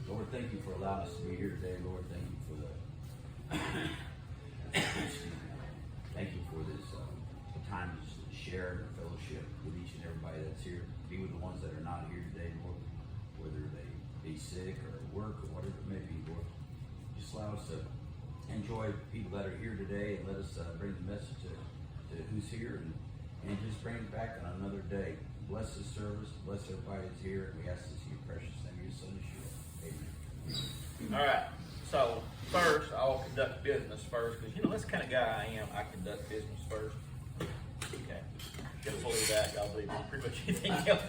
Lord, thank you for allowing us to be here today. Lord, thank you for the thank you for this time to just share and fellowship with each and everybody that's here. Be with the ones that are not here today, Lord, whether they be sick or at work or whatever it may be, Lord. Just allow us to enjoy people that are here today and let us bring the message to who's here and just bring it back on another day. Bless this service, bless everybody that's here, and we ask this in your precious name, your son, Yeshua. Amen. All right. So first, I'll conduct business first because that's the kind of guy I am. I conduct business first. Okay. Just believe that. Y'all believe pretty much anything else.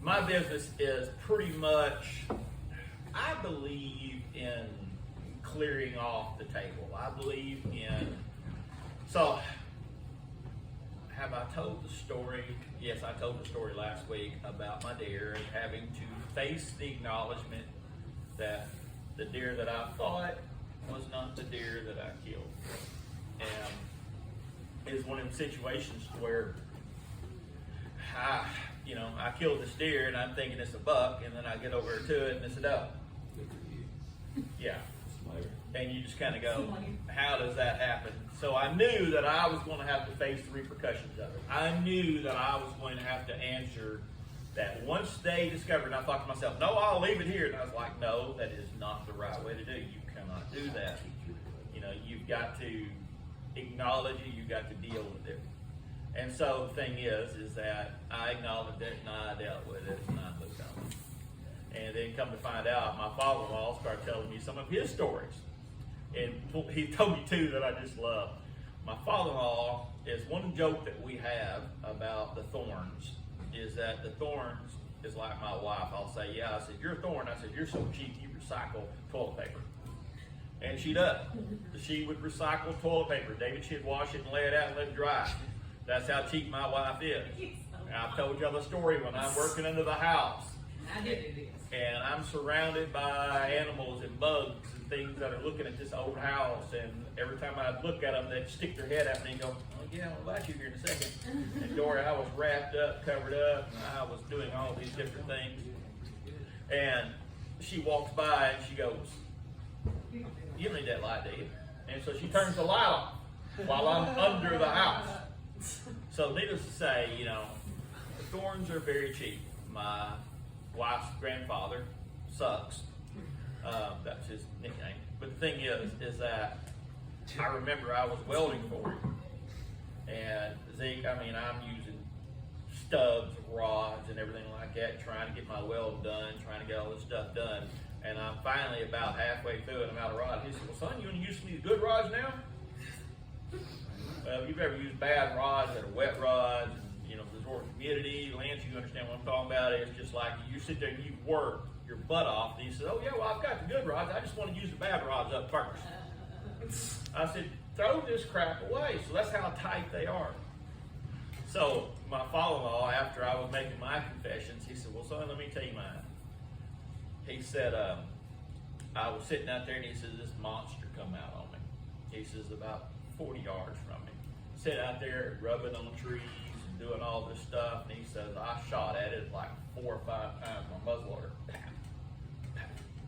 My business is pretty much. I believe in clearing off the table. I believe in. So, have I told the story? Yes, I told the story last week about my deer and having to face the acknowledgement that the deer that I thought was not the deer that I killed. And it is one of them situations where I killed this deer and I'm thinking it's a buck, and then I get over to it and it's a doe. Yeah. And you just kind of go, how does that happen? So I knew that I was going to have to face the repercussions of it. I knew that I was going to have to answer that once they discovered, and I thought to myself, no, I'll leave it here. And I was like, no, that is not the right way to do it. You cannot do that. You've got to acknowledge it. You've got to deal with it. And so the thing is that I acknowledged it and I dealt with it and I moved on. And then come to find out, my father-in-law started telling me some of his stories. And he told me two that I just love. My father-in-law is one joke that we have about the thorns is that the thorns is like my wife. I'll say, yeah, I said, you're a thorn. I said, you're so cheap, you recycle toilet paper. And she does. She would recycle toilet paper. David, she'd wash it and lay it out and let it dry. That's how cheap my wife is. And I've told you the story when I'm working under the house. I did it. And I'm surrounded by animals and bugs and things that are looking at this old house. And every time I look at them, they'd stick their head out and they go, oh yeah, I'll invite you here in a second. And Dory, I was wrapped up, covered up, and I was doing all these different things. And she walks by and she goes, you don't need that light, do you? And so she turns the light off while I'm under the house. So needless to say, the thorns are very cheap. My wife's grandfather sucks. That's his nickname. But the thing is that I remember I was welding for him. And Zeke, I'm using stubs, rods, and everything like that, trying to get my weld done, trying to get all this stuff done. And I'm finally about halfway through and I'm out of rod. He said, well, son, you want to use some of these good rods now? Well, if you've ever used bad rods that are wet rods, absorb humidity, Lance, you understand what I'm talking about. It's just like you sit there and you work your butt off. And he said, oh yeah, well, I've got the good rods. I just want to use the bad rods up first. I said, throw this crap away. So that's how tight they are. So my father-in-law, after I was making my confessions, he said, well, son, let me tell you mine. He said, I was sitting out there and he says, this monster come out on me. He says, about 40 yards from me. Sit out there rubbing on the trees and doing all this stuff. And he says, I shot at it like 4 or 5 times my muzzleloader.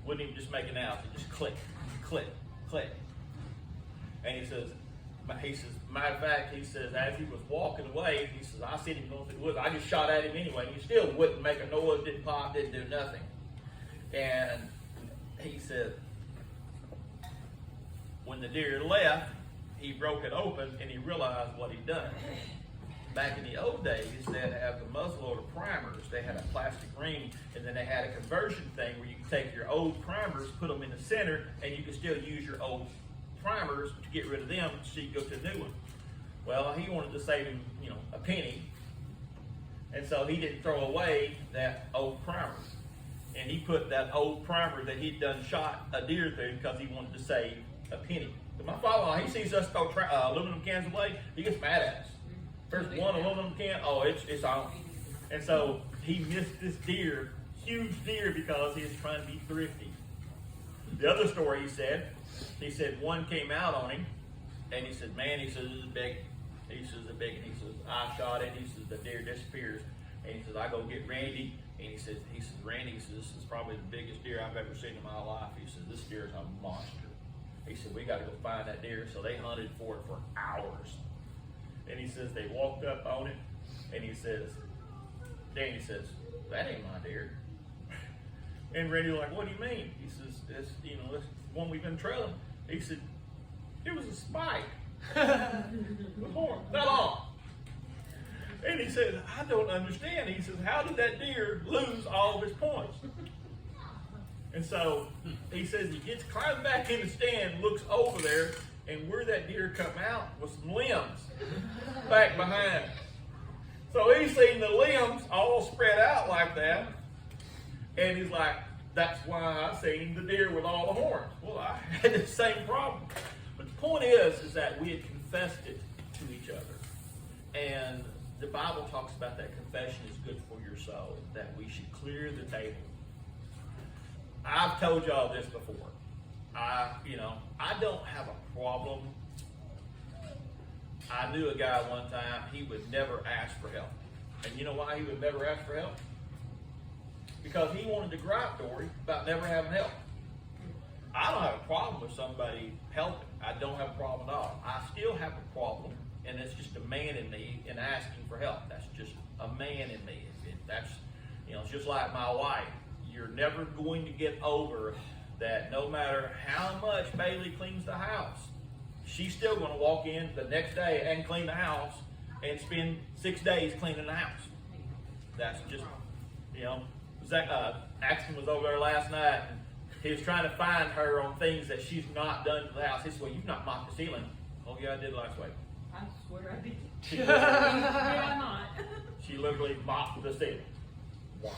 Wouldn't even just make an out. It just click, click, click. And he says, matter of fact, he says, as he was walking away, he says, I seen him going through the woods. I just shot at him anyway. And he still wouldn't make a noise, didn't pop, didn't do nothing. And he said, when the deer left, he broke it open and he realized what he'd done. Back in the old days, they had to have the muzzleloader primers. They had a plastic ring, and then they had a conversion thing where you could take your old primers, put them in the center, and you could still use your old primers to get rid of them so you go to the new one. Well, he wanted to save him, a penny, and so he didn't throw away that old primer. And he put that old primer that he'd done shot a deer through because he wanted to save a penny. But my father-in-law, he sees us throw aluminum cans away, he gets mad at us. First one aluminum can, it's on. And so he missed this deer, huge deer, because he was trying to be thrifty. The other story he said one came out on him, and he said, man, he says, this is big. He says, and he says, I shot it. He says, the deer disappears. And he says, I go get Randy. And he says, Randy, he says, this is probably the biggest deer I've ever seen in my life. He says, this deer is a monster. He said, we got to go find that deer. So they hunted for it for hours. And he says, they walked up on it, and he says, Danny says, that ain't my deer. And Randy was like, what do you mean? He says, it's, you know, this one we've been trailing. He said, it was a spike. The horn fell off. And he said, I don't understand. He says, how did that deer lose all of his points? And so he says he climbs back in the stand, looks over there, and where that deer come out was some limbs back behind. So he's seen the limbs all spread out like that. And he's like, that's why I seen the deer with all the horns. Well, I had the same problem. But the point is that we had confessed it to each other. And the Bible talks about that confession is good for your soul, that we should clear the table. I've told y'all this before. I don't have a problem. I knew a guy one time, he would never ask for help. And you know why he would never ask for help? Because he wanted to gripe Dory about never having help. I don't have a problem with somebody helping. I don't have a problem at all. I still have a problem, and it's just a man in me in asking for help. That's just a man in me. It's just like my wife. You're never going to get over that no matter how much Bailey cleans the house, she's still going to walk in the next day and clean the house and spend 6 days cleaning the house. That's just, Axton was over there last night, and he was trying to find her on things that she's not done to the house. He said, well, you've not mopped the ceiling. Oh, yeah, I did last week. I swear I did. Yeah, I'm not. She literally mopped the ceiling. Why?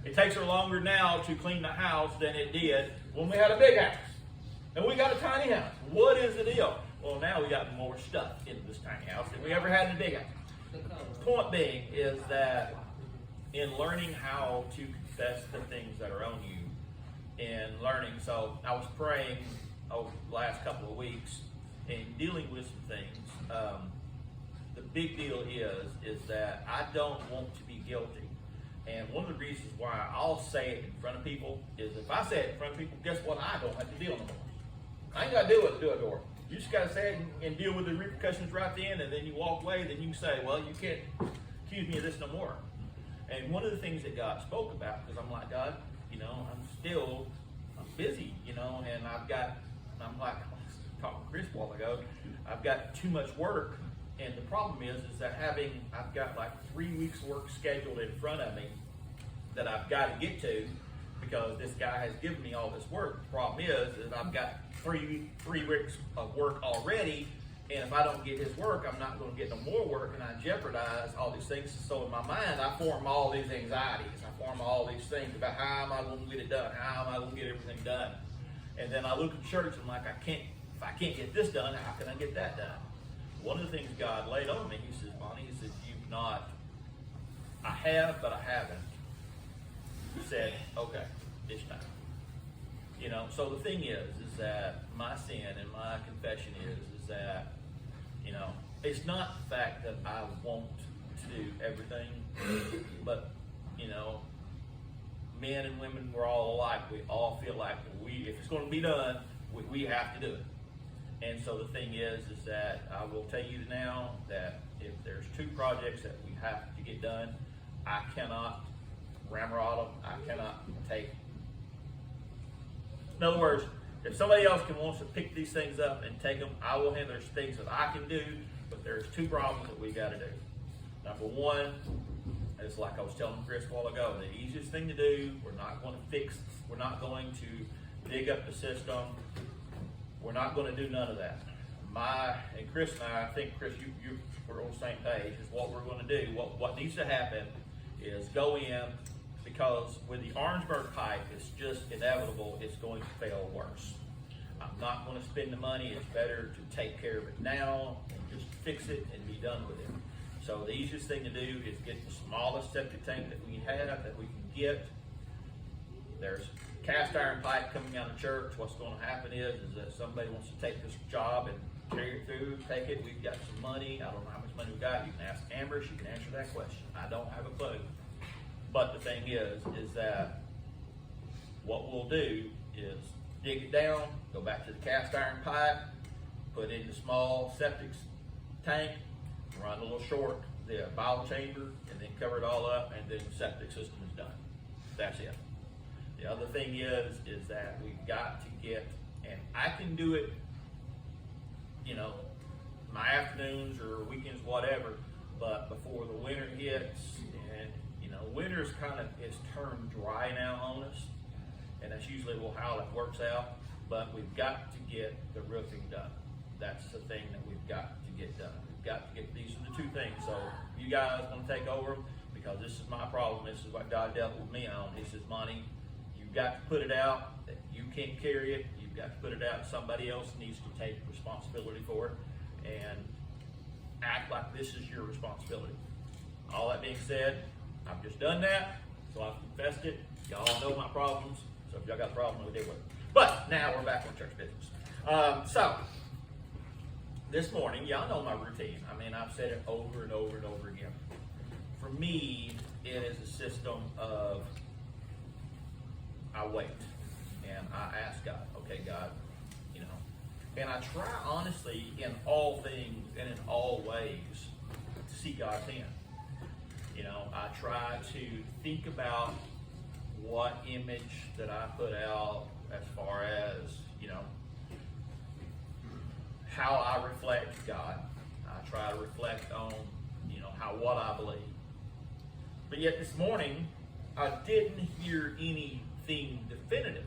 It takes her longer now to clean the house than it did when we had a big house. And we got a tiny house. What is the deal? Well, now we got more stuff in this tiny house than we ever had in a big house. Point being is that in learning how to confess the things that are on you, and learning, so I was praying over the last couple of weeks and dealing with some things. The big deal is that I don't want to be guilty. And one of the reasons why I'll say it in front of people is if I say it in front of people, guess what? I don't have to deal no more. I ain't got to do it, Dora. You just got to say it and deal with the repercussions right then, and then you walk away, then you can say, well, you can't accuse me of this no more. And one of the things that God spoke about, because I'm like, God, I'm busy, and I'm like, I was talking to Chris a while ago, I've got too much work. And the problem is that I've got like 3 weeks work scheduled in front of me that I've got to get to because this guy has given me all this work. The problem is that I've got three weeks of work already, and if I don't get his work, I'm not going to get no more work, and I jeopardize all these things. So in my mind, I form all these anxieties. I form all these things about how am I going to get it done? How am I going to get everything done? And then I look at church and I'm like, if I can't get this done, how can I get that done? One of the things God laid on me, he says, Bonnie, he says, I have, but I haven't. He said, okay, it's time. So the thing is that my sin and my confession is that, it's not the fact that I want to do everything, but, men and women, we're all alike. We all feel like if it's going to be done, we have to do it. And so the thing is that I will tell you now that if there's 2 projects that we have to get done, I cannot ramrod them. I cannot take. In other words, if somebody else wants to pick these things up and take them, I will handle. There's things that I can do, but there's 2 problems that we got to do. Number one, it's like I was telling Chris a while ago, the easiest thing to do, we're not going to fix, we're not going to dig up the system. We're not going to do none of that. And Chris and I think, Chris, we're on the same page, is what we're going to do. What needs to happen is go in, because with the Orangeburg pipe, it's just inevitable it's going to fail worse. I'm not going to spend the money. It's better to take care of it now and just fix it and be done with it. So the easiest thing to do is get the smallest septic tank that we have, that we can get. There's cast iron pipe coming out of church. What's going to happen is that somebody wants to take this job and carry it through, take it. We've got some money. I don't know how much money we got. You can ask Amber. She can answer that question. I don't have a clue. But the thing is that what we'll do is dig it down, go back to the cast iron pipe, put it in the small septic tank, run a little short, the bowel chamber, and then cover it all up, and then the septic system is done. That's it. The other thing is that we've got to get, and I can do it, you know, my afternoons or weekends, whatever, but before the winter hits, and you know, winter's kind of, it's turned dry now on us, and that's usually how it works out, but we've got to get the roofing done. That's the thing that we've got to get done. We've got to get, these are the two things. So you guys want to take over, because this is my problem. This is what God dealt with me on. He says, Monty, you've got to put it out. You can't carry it. You've got to put it out. Somebody else needs to take responsibility for it and act like this is your responsibility. All that being said, I've just done that, so I've confessed it. Y'all know my problems, so if y'all got a problem, we'll deal with it. But now we're back on church business. So this morning, y'all know my routine. I mean, I've said it over and over and over again. For me, it is a system of I wait and I ask God, okay, God, you know, and I try honestly in all things and in all ways to see God's hand. You know, I try to think about what image that I put out as far as, you know, how I reflect God. I try to reflect on, you know, what I believe. But yet this morning, I didn't hear anything definitive.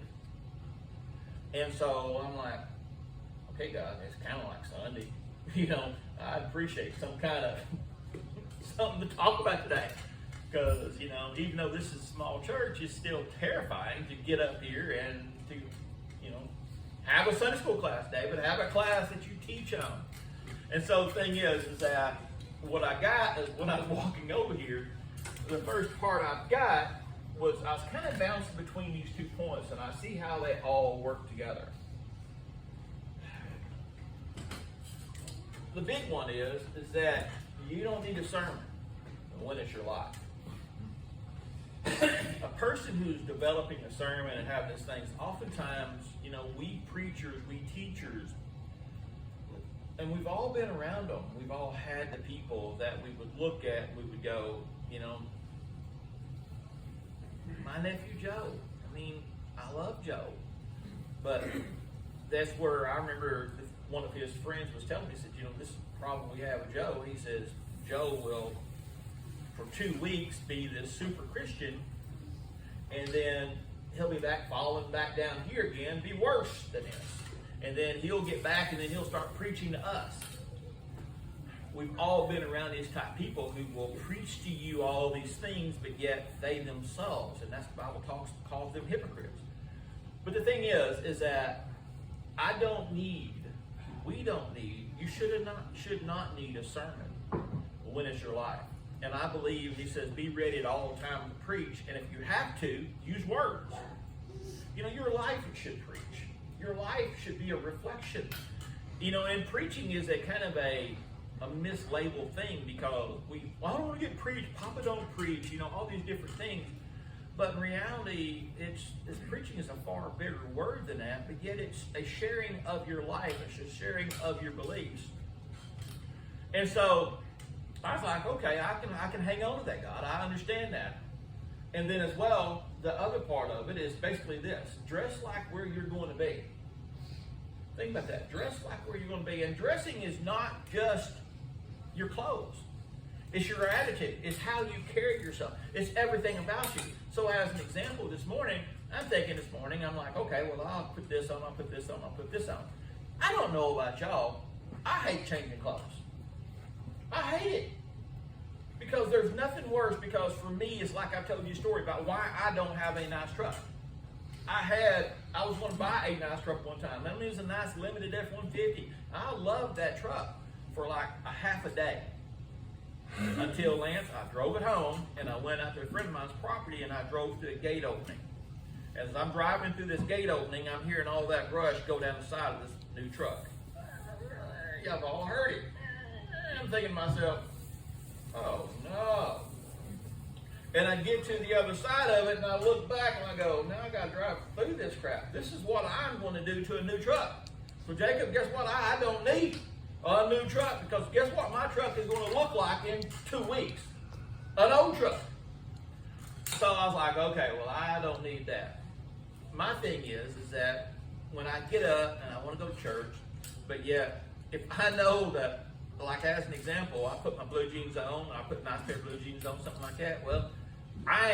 And so I'm like, okay, God, it's kind of like Sunday. You know, I appreciate some kind of something to talk about today. Because, you know, even though this is a small church, it's still terrifying to get up here and to, you know, have a Sunday school class, David, have a class that you teach on. And so the thing is that what I got is when I was walking over here, the first part I've got was I was kind of bouncing between these 2 points, and I see how they all work together. The big one is that you don't need a sermon when it's your life. A person who's developing a sermon and have these things, oftentimes, you know, we preachers, we teachers, and we've all been around them. We've all had the people that we would look at, we would go, you know, my nephew Joe. I mean, I love Joe. But that's where I remember one of his friends was telling me, he said, you know, this is the problem we have with Joe. He says, Joe will, for 2 weeks, be this super Christian, and then he'll be back falling back down here again, be worse than this. And then he'll get back and then he'll start preaching to us. We've all been around these type of people who will preach to you all these things, but yet they themselves, and that's the Bible calls them hypocrites. But the thing is that you should not need a sermon when it's your life. And I believe, he says, be ready at all times to preach. And if you have to, use words. You know, your life should preach. Your life should be a reflection. You know, and preaching is a kind of a mislabeled thing, because I don't want to get preached, Papa don't preach, you know, all these different things. But in reality, preaching is a far bigger word than that, but yet it's a sharing of your life, it's a sharing of your beliefs. And so I was like, okay, I can hang on to that, God. I understand that. And then as well, the other part of it is basically this: dress like where you're going to be. Think about that. Dress like where you're going to be. And dressing is not just your clothes. It's your attitude. It's how you carry yourself. It's everything about you. So as an example, this morning, I'm like, okay, well, I'll put this on, I'll put this on, I'll put this on. I don't know about y'all. I hate changing clothes. I hate it. Because there's nothing worse, because for me, it's like I've told you a story about why I don't have a nice truck. I was going to buy a nice truck one time. It was a nice limited F-150. I loved that truck for like a half a day. Until Lance, I drove it home, and I went out to a friend of mine's property, and I drove to a gate opening. As I'm driving through this gate opening, I'm hearing all that brush go down the side of this new truck. Y'all all heard it. I'm thinking to myself, oh no. And I get to the other side of it and I look back and I go, now I gotta drive through this crap. This is what I'm gonna do to a new truck. So Jacob, guess what? I don't need a new truck, because guess what my truck is gonna look like in 2 weeks? An old truck. So I was like, okay, well, I don't need that. My thing is that when I get up and I want to go to church, but yet, if I know that, like as an example, I put my blue jeans on, I put a nice pair of blue jeans on, something like that, well, I